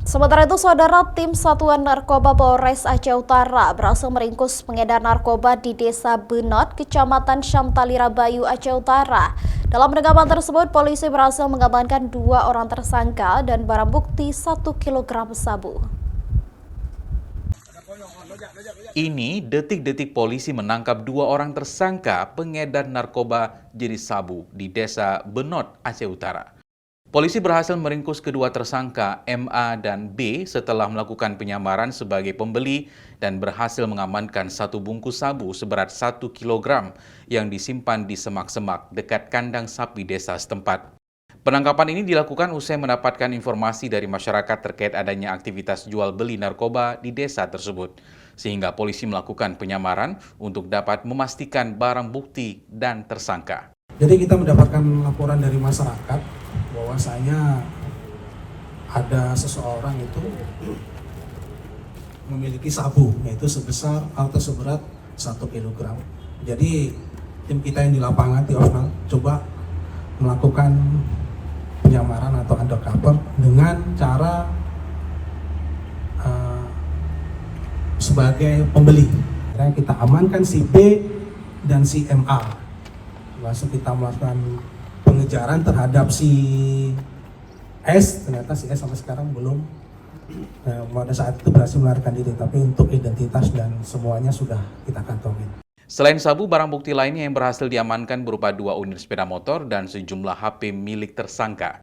Sementara itu, saudara, tim Satuan Narkoba Polres Aceh Utara berhasil meringkus pengedar narkoba di Desa Benot, Kecamatan Syamtalira Bayu, Aceh Utara. Dalam rekaman tersebut, polisi berhasil mengamankan 2 orang tersangka dan barang bukti 1 kilogram sabu. Ini detik-detik polisi menangkap 2 orang tersangka pengedar narkoba jenis sabu di Desa Benot, Aceh Utara. Polisi berhasil meringkus kedua tersangka MA dan B setelah melakukan penyamaran sebagai pembeli dan berhasil mengamankan 1 bungkus sabu seberat 1 kilogram yang disimpan di semak-semak dekat kandang sapi desa setempat. Penangkapan ini dilakukan usai mendapatkan informasi dari masyarakat terkait adanya aktivitas jual beli narkoba di desa tersebut, sehingga polisi melakukan penyamaran untuk dapat memastikan barang bukti dan tersangka. Jadi kita mendapatkan laporan dari masyarakat bahwasanya ada seseorang itu memiliki sabu, yaitu sebesar atau seberat 1 kilogram. Jadi tim kita yang di lapangan, di Osnal, coba melakukan penyamaran atau undercover dengan cara sebagai pembeli. Kita amankan si B dan si MA. Langsung kita melakukan pengejaran terhadap si S. Ternyata si S sampai sekarang belum pada saat itu berhasil melarikan diri, tapi untuk identitas dan semuanya sudah kita kantongin. Selain sabu, barang bukti lainnya yang berhasil diamankan berupa 2 unit sepeda motor dan sejumlah HP milik tersangka.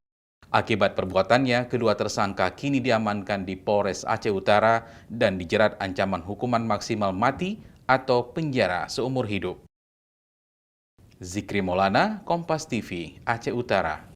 Akibat perbuatannya, kedua tersangka kini diamankan di Polres Aceh Utara dan dijerat ancaman hukuman maksimal mati atau penjara seumur hidup. Zikri Maulana, Kompas TV, Aceh Utara.